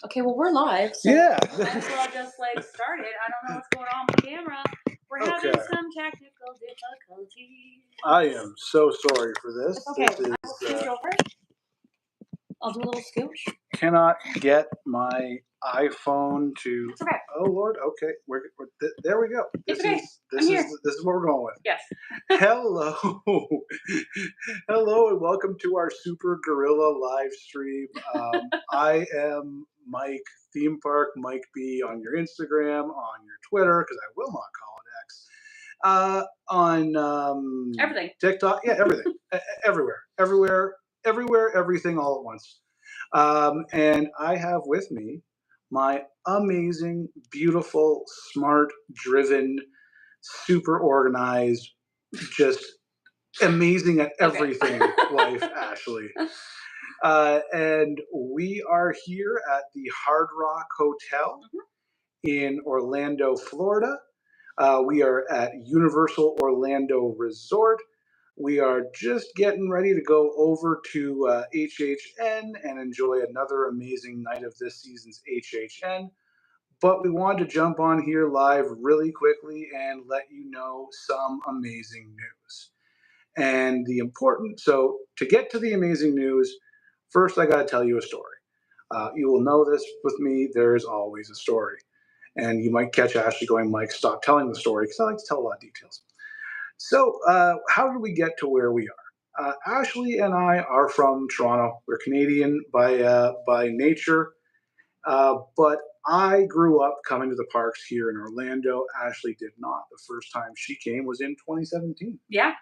Okay, well, we're live, so Yeah. might as well just start it. I don't know what's going on with the camera. We're having Okay. some technical difficulties. I am so sorry for this. It's okay. This I will is scooch over. I'll do a little scooch. cannot get my iPhone to. It's okay. Oh Lord. Okay. There we go. It's okay. This I'm is here. this is what we're going with. Yes. Hello. Hello and welcome to our Super Gorilla live stream. I am Mike Theme Park Mike B on your Instagram, on your Twitter, because I will not call it X. On Everything. TikTok, yeah, everything, everywhere, everything all at once. And I have with me my amazing, beautiful, smart, driven, super organized, just amazing at everything wife, Ashley. And we are here at the Hard Rock Hotel in Orlando, Florida. We are at Universal Orlando Resort. We are just getting ready to go over to HHN and enjoy another amazing night of this season's HHN. But we wanted to jump on here live really quickly and let you know some amazing news. And so to get to the amazing news, first I got to tell you a story. You will know this with me, there is always a story. And you might catch Ashley going, Mike, stop telling the story, because I like to tell a lot of details. So how did we get to where we are? Ashley and I are from Toronto. We're Canadian by nature, but I grew up coming to the parks here in Orlando. Ashley did not. The first time she came was in 2017. Yeah.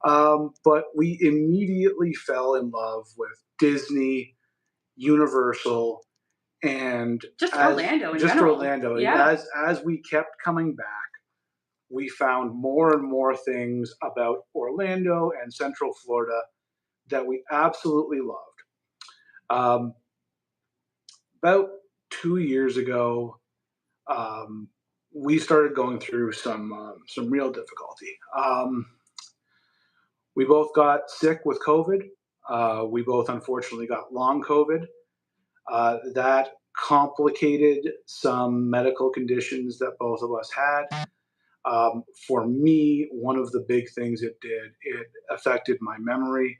But we immediately fell in love with Disney, Universal, and Just Orlando in general. Orlando. Yeah. As we kept coming back, we found more and more things about Orlando and Central Florida that we absolutely loved. About 2 years ago, we started going through some real difficulty. We both got sick with COVID. We both unfortunately got long COVID. That complicated some medical conditions that both of us had. For me, one of the big things it affected my memory,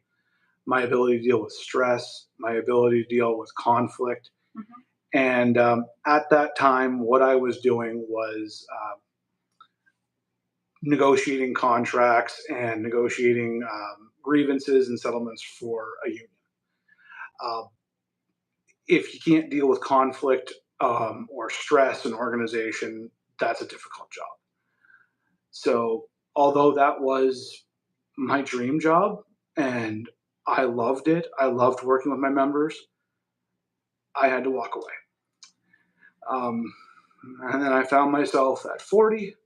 my ability to deal with stress, my ability to deal with conflict. Mm-hmm. And at that time, what I was doing was negotiating contracts and negotiating grievances and settlements for a union. If you can't deal with conflict or stress in an organization, that's a difficult job. So, although that was my dream job and I loved it, I loved working with my members, I had to walk away. And then I found myself at 40,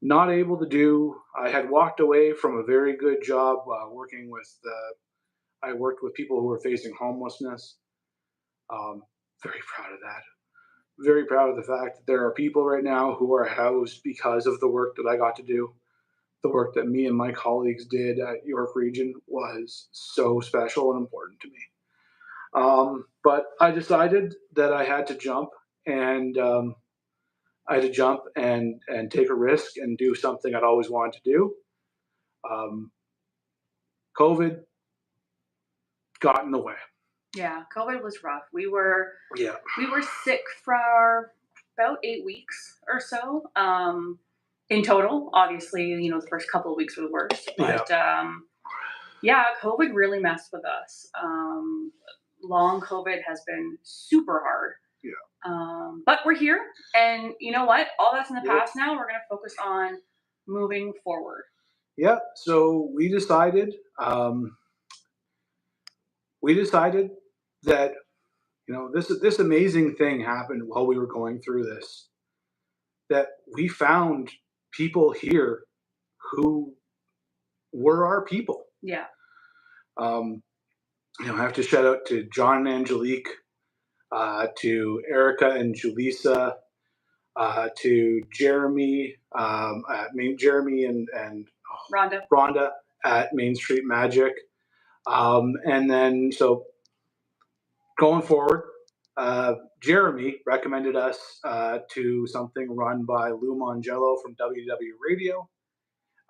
not able to do. I had walked away from a very good job working with I worked with people who were facing homelessness. Very proud of that. Very proud of the fact that there are people right now who are housed because of the work that I got to do. The work that me and my colleagues did at York Region was so special and important to me. But I decided that I had to jump, and take a risk and do something I'd always wanted to do. COVID got in the way. Yeah, COVID was rough. We were Yeah. sick for about 8 weeks or so. In total, obviously, the first couple of weeks were the worst. But COVID really messed with us. Long COVID has been super hard. Yeah. But we're here, and you know what? All that's in the past now. We're going to focus on moving forward. Yeah. So we decided that this amazing thing happened while we were going through this. That we found people here who were our people. Yeah. I have to shout out to John and Angelique, to Erica and Julissa, to Jeremy, Jeremy and Rhonda at Main Street Magic. And then, so going forward, Jeremy recommended us to something run by Lou Mongello from WW Radio.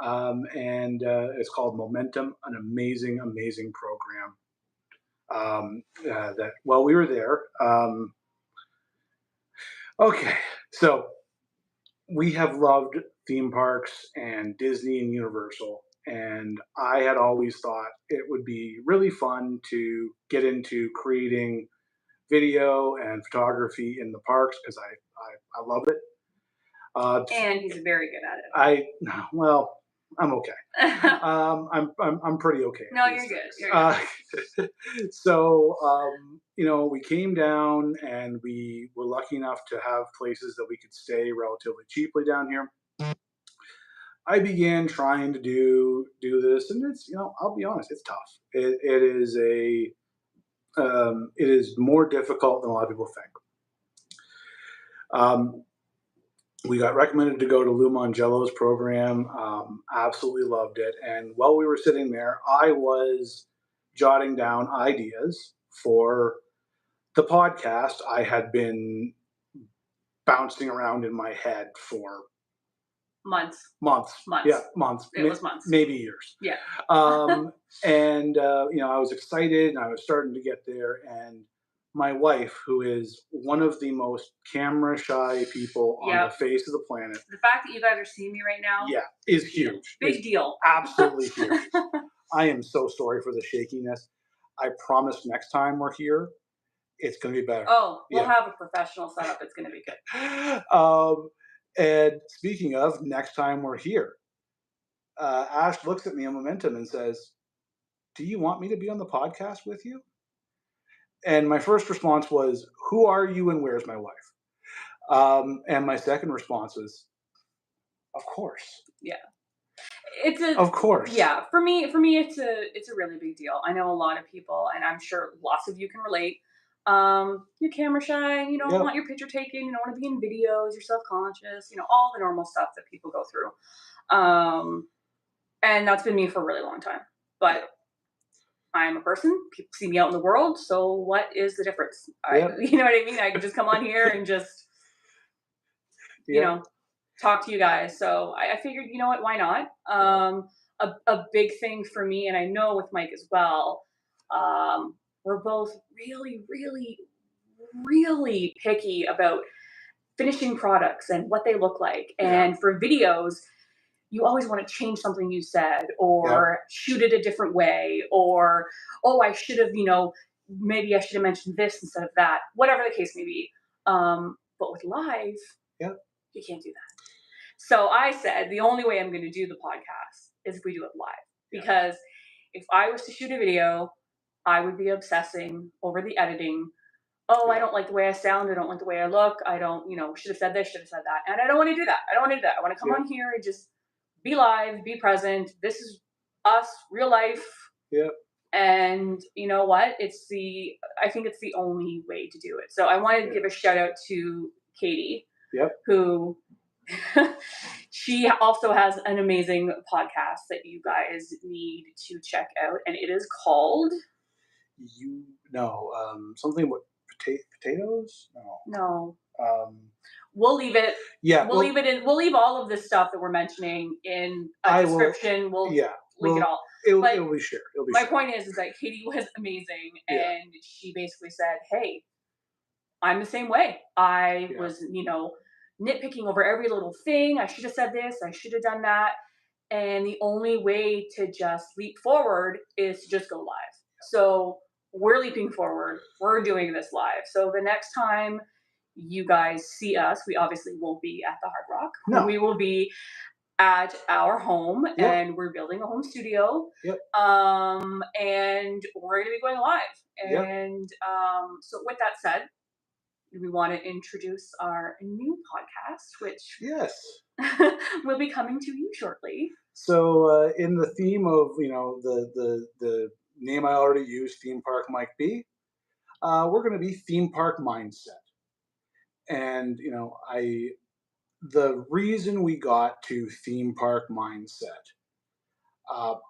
And it's called Momentum, an amazing, amazing program. That while we were there, okay, so we have loved theme parks and Disney and Universal, and I had always thought it would be really fun to get into creating video and photography in the parks because I love it. And he's very good at Well, I'm okay. it. I'm pretty okay. No, you're good. You're good. So we came down and we were lucky enough to have places that we could stay relatively cheaply down here. I began trying to do this, and it's I'll be honest, it's tough. It is more difficult than a lot of people think. We got recommended to go to Lou Mongello's program. Absolutely loved it. And while we were sitting there, I was jotting down ideas for the podcast I had been bouncing around in my head for months. Yeah, months. It was months. Maybe years. Yeah. And I was excited and I was starting to get there. And my wife, who is one of the most camera shy people on the face of the planet. The fact that you guys are seeing me right now. Yeah, is huge. Big deal. Absolutely huge. I am so sorry for the shakiness. I promise next time we're here, it's going to be better. Oh, we'll have a professional setup. It's going to be good. And speaking of, next time we're here, Ash looks at me on Momentum and says, "Do you want me to be on the podcast with you?" And my first response was, "Who are you and where's my wife?" And my second response was, "Of course." Yeah. Of course. Yeah. For me, it's a really big deal. I know a lot of people, and I'm sure lots of you can relate. You're camera shy, you don't want your picture taken, you don't want to be in videos, you're self-conscious, all the normal stuff that people go through. And that's been me for a really long time. But I'm a person, people see me out in the world, so what is the difference? You know what I mean? I can just come on here and just, talk to you guys. So I figured, you know what, why not? A big thing for me, and I know with Mike as well, we're both really, really, really picky about finishing products and what they look like. And for videos, you always want to change something you said or shoot it a different way or, I should have, maybe I should have mentioned this instead of that, whatever the case may be. But with live, you can't do that. So I said, the only way I'm going to do the podcast is if we do it live. Because if I was to shoot a video, I would be obsessing over the editing. I don't like the way I sound. I don't like the way I look. I don't, should have said this, should have said that. And I don't want to do that. I want to come on here and just be live, be present. This is us, real life. Yeah. And you know what? I think it's the only way to do it. So I wanted to give a shout out to Katie, who she also has an amazing podcast that you guys need to check out. And it is called something with potatoes? No. We'll leave it. Yeah. We'll leave it in. We'll leave all of this stuff that we're mentioning in a description. We'll link it all. It'll be shared. My point is that Katie was amazing, and she basically said, "Hey, I'm the same way. I was, nitpicking over every little thing. I should have said this. I should have done that. And the only way to just leap forward is to just go live. So we're leaping forward. We're doing this live. So the next time you guys see us, we obviously won't be at the Hard Rock. No. We will be at our home, and we're building a home studio. And we're going to be going live. And so with that said, we want to introduce our new podcast, which will be coming to you shortly. So in the theme of, the name I already used, Theme Park Mike B, we're going to be Theme Park Mindset. And, the reason we got to Theme Park Mindset,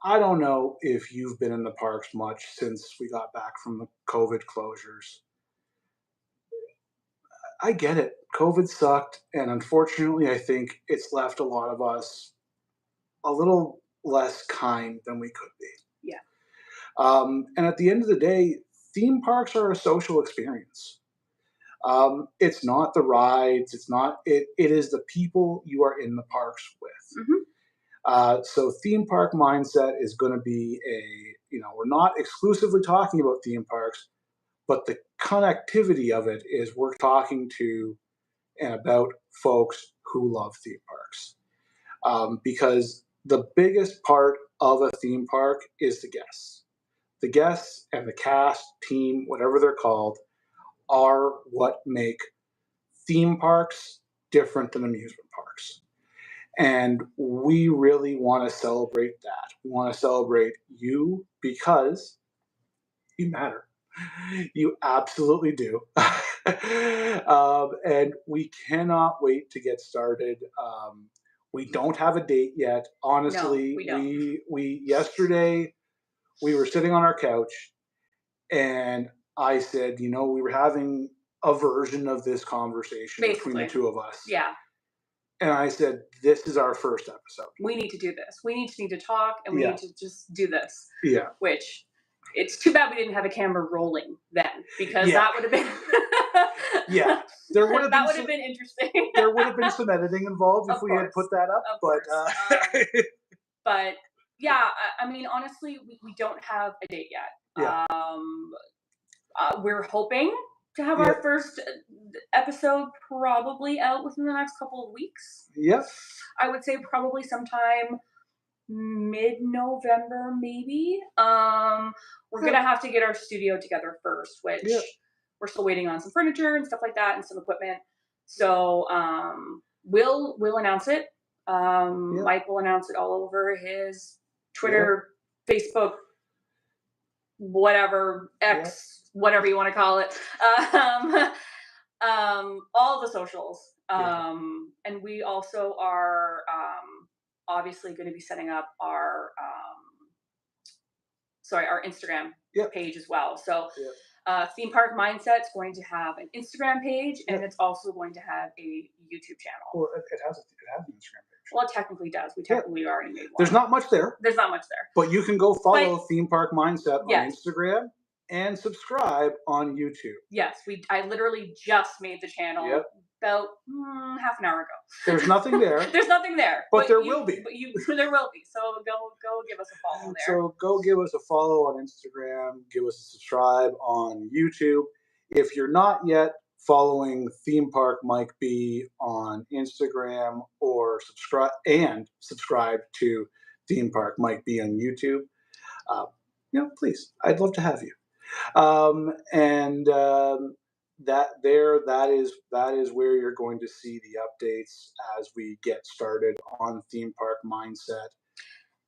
I don't know if you've been in the parks much since we got back from the COVID closures. I get it. COVID sucked, and unfortunately, I think it's left a lot of us a little less kind than we could be. Yeah. And at the end of the day, theme parks are a social experience. It's not the rides. It's not. It is the people you are in the parks with. Mm-hmm. So theme park mindset is going to be we're not exclusively talking about theme parks, but the connectivity of it is we're talking to and about folks who love theme parks. Because the biggest part of a theme park is the guests. The guests and the cast, team, whatever they're called, are what make theme parks different than amusement parks. And we really want to celebrate that. We want to celebrate you because you matter. You absolutely do. And we cannot wait to get started. We don't have a date yet. Honestly, No, we don't. we yesterday we were sitting on our couch and I said, we were having a version of this conversation between the Basically. two of us. Yeah. And I said, this is our first episode. We need to do this. We need to talk, and we Yeah. need to just do this. Yeah. Which, it's too bad we didn't have a camera rolling then, because Yeah. that would have been Yeah. There would have that been would some, have been interesting. there would have been some editing involved if Of we had course. put that up. Of But course. But yeah, I mean, honestly, we don't have a date yet. Yeah. We're hoping to have Yeah. our first episode probably out within the next couple of weeks. Yep. I would say probably sometime mid-November, maybe. We're gonna have to get our studio together first, which Yeah. we're still waiting on some furniture and stuff like that and some equipment. So we'll announce it. Yeah. Mike will announce it all over his Twitter, Facebook, whatever, X, whatever you want to call it. All the socials. And we also are obviously going to be setting up our Instagram page as well. So Theme Park Mindset's going to have an Instagram page, and it's also going to have a YouTube channel. Well, it has an Instagram page. Well, it technically does. We technically already made one. There's not much there. There's not much there. But you can go follow Theme Park Mindset on Yes. Instagram and subscribe on YouTube. Yes, I literally just made the channel about half an hour ago. There's nothing there. There's nothing there. But there will be. But there will be. So go give us a follow there. So go give us a follow on Instagram. Give us a subscribe on YouTube. If you're not yet following Theme Park Mike B on Instagram, or subscribe to Theme Park Mike B on YouTube, please, I'd love to have you. That is where you're going to see the updates as we get started on Theme Park Mindset.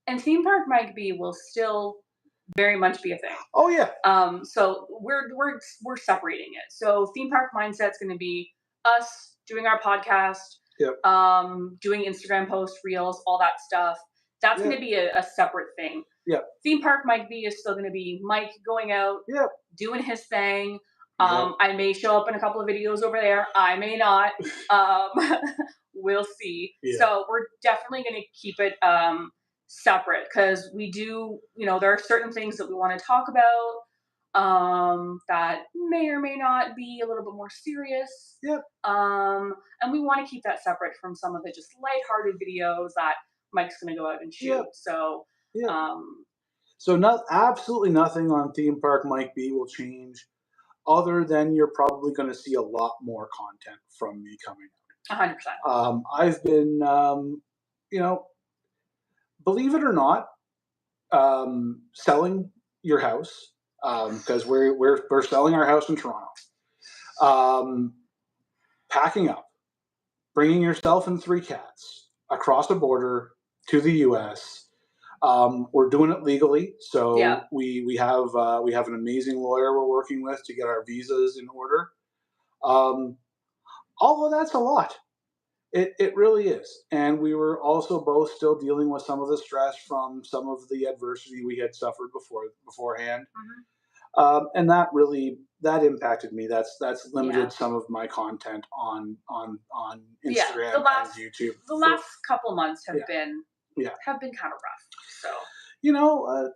And Theme Park Mike B will still very much be a thing. Oh yeah. So we're separating it. So Theme Park Mindset's going to be us doing our podcast, doing Instagram posts, reels, all that stuff. That's going to be a separate thing. Yeah. Theme Park Mike B is still going to be Mike going out, doing his thing. I may show up in a couple of videos over there. I may not. We'll see. Yeah. So we're definitely going to keep it separate, because we do, there are certain things that we want to talk about that may or may not be a little bit more serious. Yep. And we want to keep that separate from some of the just lighthearted videos that Mike's going to go out and shoot. Yep. So, absolutely nothing on Theme Park Mike B will change, other than you're probably going to see a lot more content from me coming out. 100%. I've been, believe it or not, selling your house, because we're selling our house in Toronto. Packing up, bringing yourself and 3 cats across the border to the U.S. We're doing it legally, so we have an amazing lawyer we're working with to get our visas in order. All of that's a lot. It really is. And we were also both still dealing with some of the stress from some of the adversity we had suffered beforehand. Mm-hmm. And that really that impacted me. That's limited Yeah. some of my content on Yeah, Instagram the and YouTube. the last couple months have Yeah. been Yeah. kind of rough. So You know,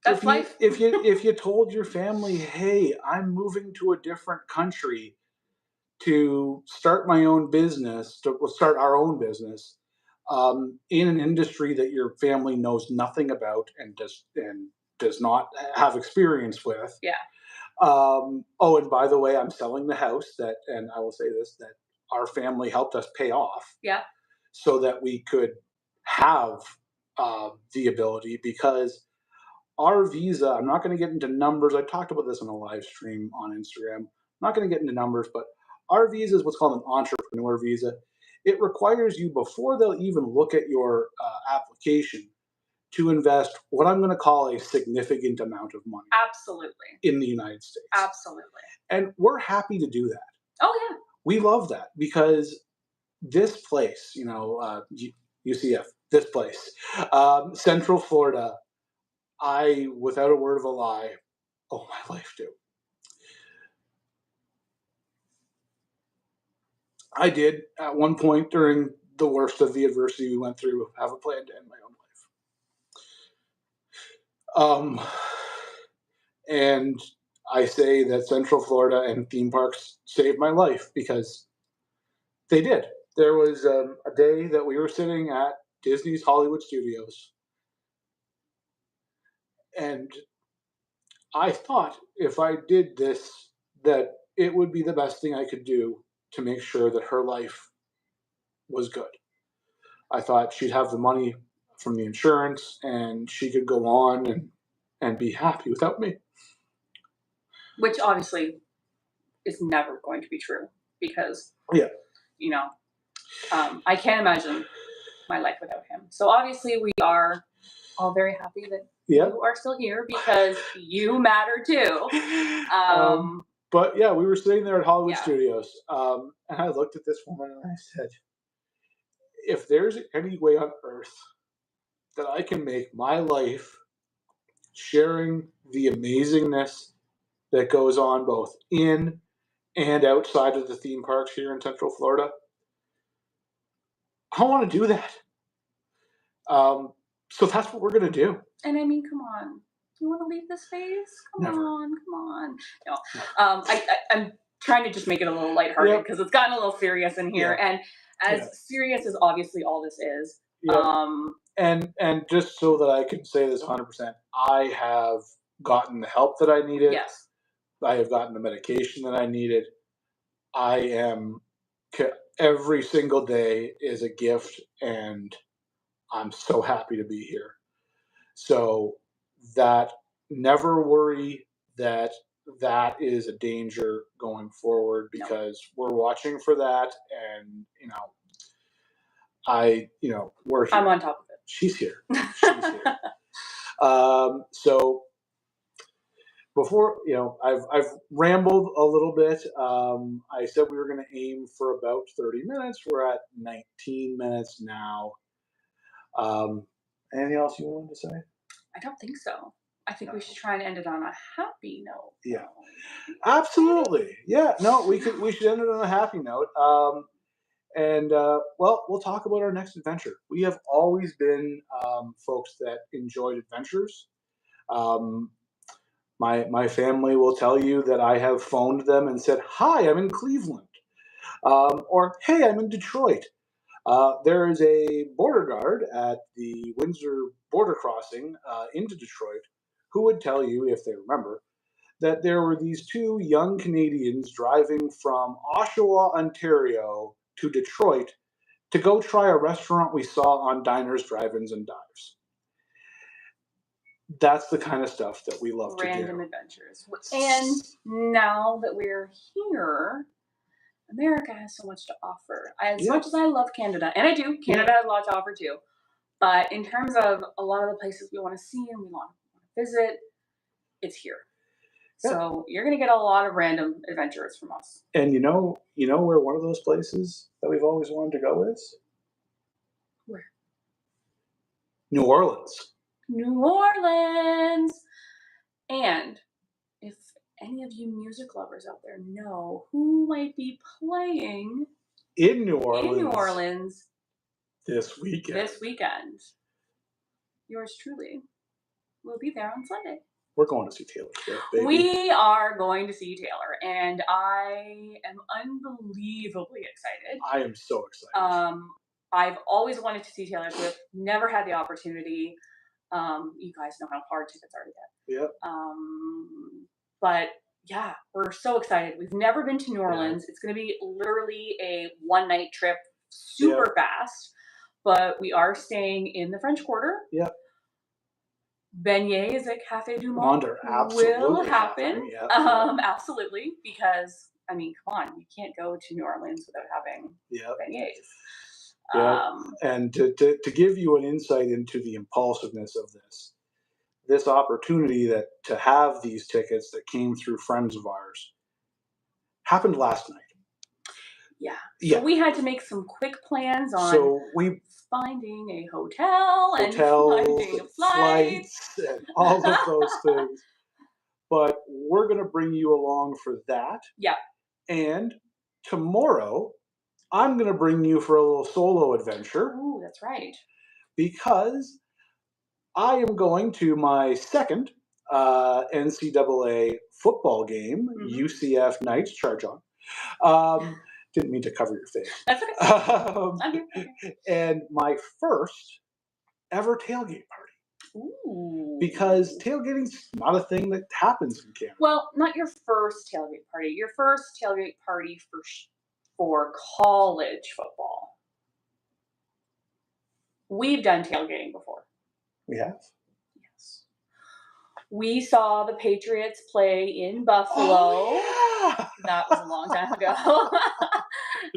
that's life. if you told your family, hey, I'm moving to a different country to start my own business, to start our own business, in an industry that your family knows nothing about and does not have experience with. Yeah. Oh, and by the way, I'm selling the house that, and I will say this, that our family helped us pay off. Yeah. So that we could have the ability, because our visa, I'm not going to get into numbers. I talked about this on a live stream on Instagram. I'm not going to get into numbers, but our visa is what's called an entrepreneur visa. It requires you, before they'll even look at your application, to invest what I'm going to call a significant amount of money Absolutely. in the United States. Absolutely. And we're happy to do that. Oh, yeah. We love that, because this place, UCF, this place, Central Florida, I, without a word of a lie, owe my life to. I did, at one point during the worst of the adversity we went through, have a plan to end my own life. And I say that Central Florida and theme parks saved my life, because they did. There was a day that we were sitting at Disney's Hollywood Studios, and I thought if I did this, that it would be the best thing I could do to make sure that her life was good. I thought she'd have the money from the insurance and she could go on and be happy without me. Which obviously is never going to be true, because, Yeah. I can't imagine my life without him. So obviously we are all very happy that Yeah. you are still here, because you matter too. But yeah, we were sitting there at Hollywood Yeah. Studios, and I looked at this woman and I said, if there's any way on earth that I can make my life sharing the amazingness that goes on both in and outside of the theme parks here in Central Florida, I want to do that. So that's what we're going to do. And I mean, come on. You want to leave this phase? Come Never. on. No. I'm trying to just make it a little lighthearted, because it's gotten a little serious in here. Yeah. And as serious as obviously all this is. Yeah. And just so that I can say this 100%, I have gotten the help that I needed. Yes. I have gotten the medication that I needed. I am, every single day is a gift, and I'm so happy to be here. So that, never worry that is a danger going forward, because we're watching for that, and we're here. I'm on top of it. She's here. She's here. So before, I've rambled a little bit. I said we were going to aim for about 30 minutes. We're at 19 minutes now. Anything else you wanted to say? I don't think so. I think we should try and end it on a happy note. Yeah, absolutely. Yeah, no, we should end it on a happy note. Well, we'll talk about our next adventure. We have always been folks that enjoyed adventures. My family will tell you that I have phoned them and said, "Hi, I'm in Cleveland," or "Hey, I'm in Detroit." There is a border guard at the Windsor border crossing into Detroit who would tell you, if they remember, that there were these two young Canadians driving from Oshawa, Ontario to Detroit to go try a restaurant we saw on Diners, Drive-Ins, and Dives. That's the kind of stuff that we love to do. Random adventures. And now that we're here, America has so much to offer. As much as I love Canada, and I do, Canada has a lot to offer too. But in terms of a lot of the places we want to see and we want to visit, it's here. So you're going to get a lot of random adventures from us. And you know where one of those places that we've always wanted to go is? Where? New Orleans. New Orleans. And if any of you music lovers out there know who might be playing in New Orleans, this weekend. Yours truly will be there on Sunday. We're going to see Taylor Swift, baby. We are going to see Taylor, and I am unbelievably excited. I am so excited. I've always wanted to see Taylor Swift, never had the opportunity. You guys know how hard tickets are to get. Yep. But yeah, we're so excited. We've never been to New Orleans. It's going to be literally a one-night trip, super fast. But we are staying in the French Quarter. Yep. Beignets at Café Du Monde will happen. Absolutely, because I mean, come on, you can't go to New Orleans without having beignets. And to give you an insight into the impulsiveness of this opportunity to have these tickets that came through friends of ours happened last night. Yeah. So we had to make some quick plans on finding a hotel and finding flights and all of those things. But we're going to bring you along for that. Yeah. And tomorrow, I'm going to bring you for a little solo adventure. Ooh, that's right. Because I am going to my second NCAA football game, UCF Knights, charge on. Didn't mean to cover your face. That's okay. And my first ever tailgate party. Ooh. Because tailgating's not a thing that happens in Canada. Well, not your first tailgate party. Your first tailgate party for college football. We've done tailgating before. We have? Yes. We saw the Patriots play in Buffalo. Oh, yeah. That was a long time ago.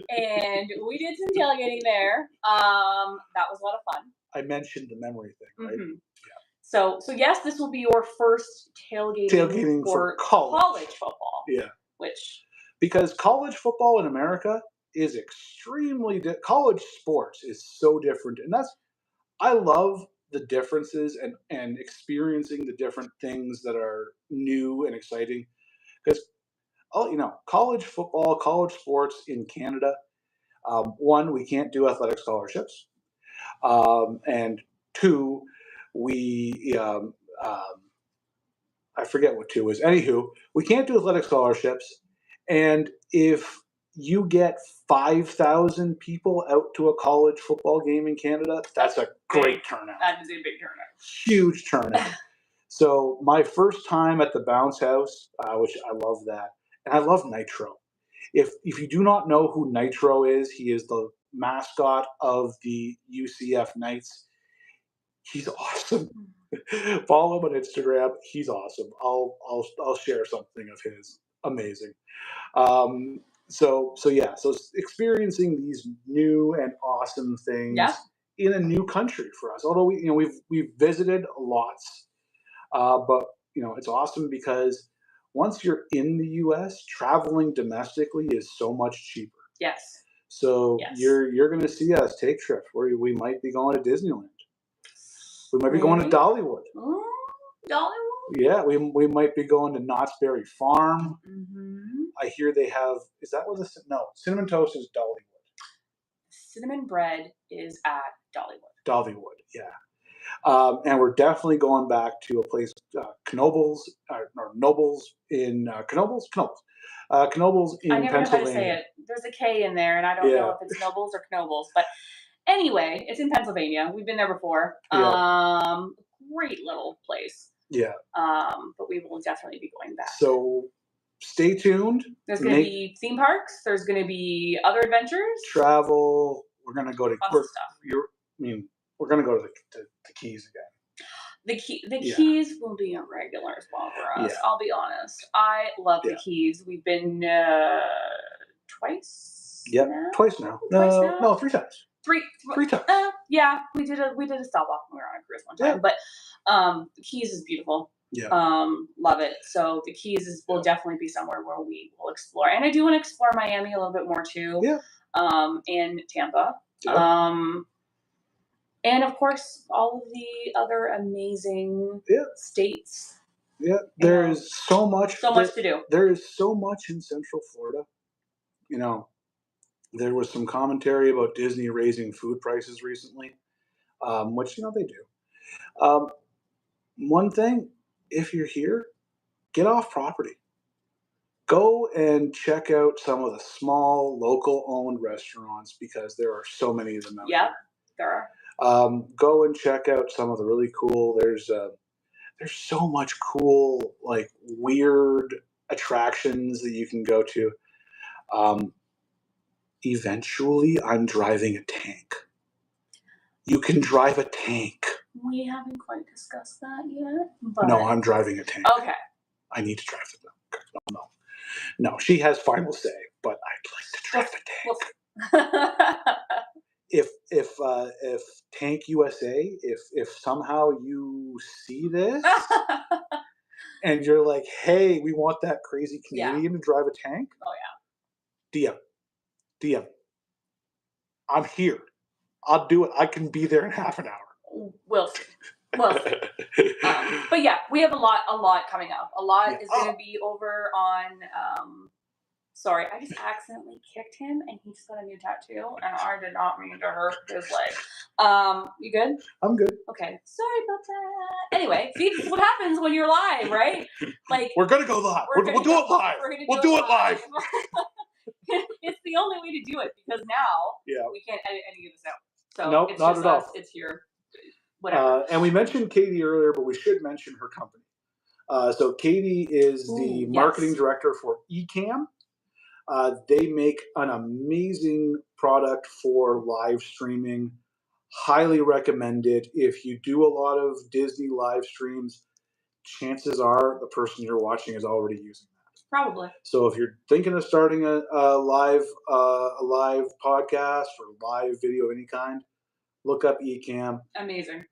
And we did some tailgating there. That was a lot of fun. I mentioned the memory thing, right? Yeah. So yes, this will be your first tailgating for college football. Yeah. Because college football in America is extremely college sports is so different, and I love the differences and experiencing the different things that are new and exciting. Because college football, college sports in Canada, one, we can't do athletic scholarships, and two, we I forget what two is. Anywho, we can't do athletic scholarships, and if you get 5,000 people out to a college football game in Canada, that's a great turnout. That is a big turnout. Huge turnout. So my first time at the Bounce House, which I love that, and I love Nitro. If you do not know who Nitro is, he is the mascot of the UCF Knights. He's awesome. Follow him on Instagram. He's awesome. I'll share something of his. Amazing. So experiencing these new and awesome things in a new country for us. Although we've visited lots, but it's awesome because once you're in the U.S., traveling domestically is so much cheaper. Yes. So you're going to see us take trips where we might be going to Disneyland. We might be going to Dollywood. Dollywood? Yeah, we might be going to Knott's Berry Farm. Mm-hmm. I hear they have. Is that what Cinnamon Toast is Dollywood. Cinnamon bread is at Dollywood. Dollywood, yeah. And we're definitely going back to a place, Knoebels in Knoebels in Pennsylvania. I never know how to say it. There's a K in there, and I don't know if it's Knoebels or Knoebels. But anyway, it's in Pennsylvania. We've been there before. Yeah. Great little place. Yeah. But we will definitely be going back. So stay tuned. There's going to be theme parks. There's going to be other adventures. Travel. We're going to go to stuff. We're going to go to the Keys again. The Keys will be a regular spot for us. I'll be honest. I love the Keys. We've been twice. Yep, twice now. No, 3 times. Three times. Yeah, we did a stop off when we were on a cruise one time. But the Keys is beautiful. Yeah. Love it. So the Keys will definitely be somewhere where we will explore. And I do want to explore Miami a little bit more too. Yeah. And Tampa. Yeah. And of course all of the other amazing states Yeah, there is so much. So much to do. There is so much in Central Florida. You know, there was some commentary about Disney raising food prices recently, which they do. Um, one thing, if you're here, get off property. Go and check out some of the small, local-owned restaurants because there are so many of them out Yeah, there there. Go and check out some of the really cool. There's so much cool, like weird attractions that you can go to. Um, eventually, I'm driving a tank. You can drive a tank. We haven't quite discussed that yet. But... No, I'm driving a tank. Okay. I need to drive the tank. No, she has final say, but I'd like to drive a tank. If Tank USA, if somehow you see this and you're like, hey, we want that crazy Canadian to drive a tank. Oh yeah. DM. I'm here. I'll do it. I can be there in half an hour. We'll see. But yeah, we have a lot coming up. A lot is going to be over on. Sorry, I just accidentally kicked him, and he just got a new tattoo, and I did not mean to hurt his leg. You good? I'm good. Okay, sorry about that. Anyway, see, this is what happens when you're live, right? Like we're gonna go live. We'll do it live. We'll do it live. It's the only way to do it because now we can't edit any of this out. So nope, it's not just at all. Us. It's your whatever. And we mentioned Katie earlier, but we should mention her company. So Katie is the marketing director for Ecamm. They make an amazing product for live streaming. Highly recommended. If you do a lot of Disney live streams, chances are the person you're watching is already using that. Probably. So if you're thinking of starting a live podcast or live video of any kind, look up Ecamm. Amazing.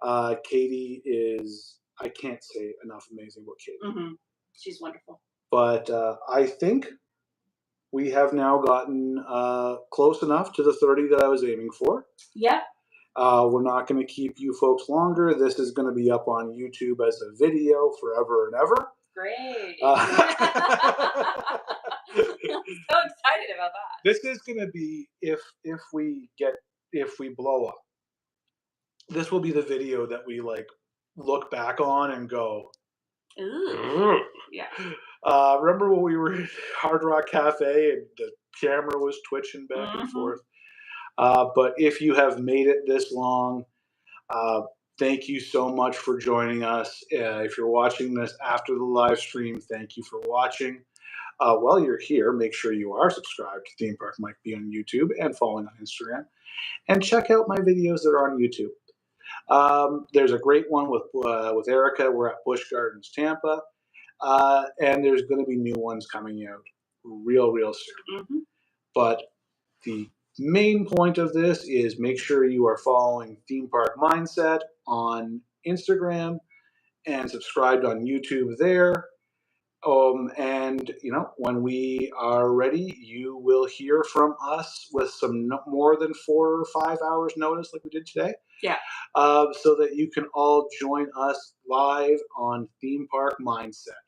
Katie is, I can't say enough amazing about Katie. Mm-hmm. She's wonderful. But I think we have now gotten close enough to the 30 that I was aiming for. Yep. We're not going to keep you folks longer. This is going to be up on YouTube as a video forever and ever. Great. I'm so excited about that. This is going to be if we blow up. This will be the video that we look back on and go, ooh. Yeah. Remember when we were at Hard Rock Cafe and the camera was twitching back and forth? But if you have made it this long, thank you so much for joining us. If you're watching this after the live stream, thank you for watching. While you're here, make sure you are subscribed to Theme Park Mike B on YouTube and following on Instagram. And check out my videos that are on YouTube. There's a great one with Erica. We're at Busch Gardens, Tampa. And there's going to be new ones coming out real soon. Mm-hmm. But the main point of this is make sure you are following Theme Park Mindset on Instagram and subscribed on YouTube there. And when we are ready, you will hear from us with some more than 4 or 5 hours notice like we did today. Yeah. So that you can all join us live on Theme Park Mindset.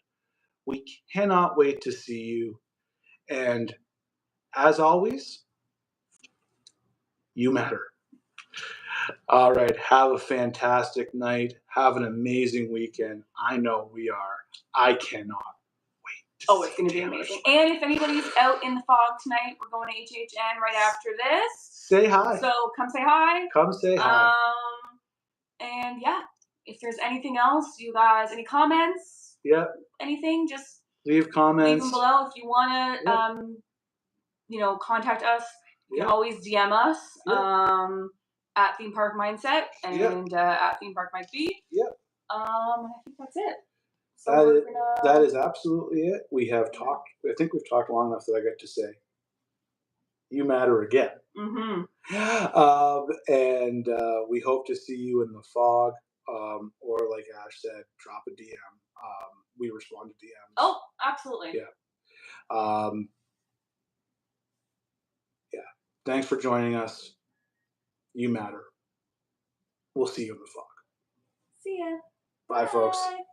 We cannot wait to see you. And as always, you matter. All right. Have a fantastic night. Have an amazing weekend. I know we are. I cannot wait. Oh, it's going to be amazing. And if anybody's out in the fog tonight, we're going to HHN right after this. Say hi. So come say hi. Come say hi. And yeah, if there's anything else, you guys, any comments? Yeah. Anything, just leave comments. Leave them below if you want to, contact us. You can always DM us at Theme Park Mindset and at Theme Park Mike B. Yep. I think that's it. So that is absolutely it. We have talked. I think we've talked long enough that I get to say, "You matter" again. Mm-hmm. And we hope to see you in the fog, or like Ash said, drop a DM. We respond to DMs. Oh, absolutely. Yeah. Thanks for joining us. You matter. We'll see you in the fog. See ya. Bye, folks. Bye.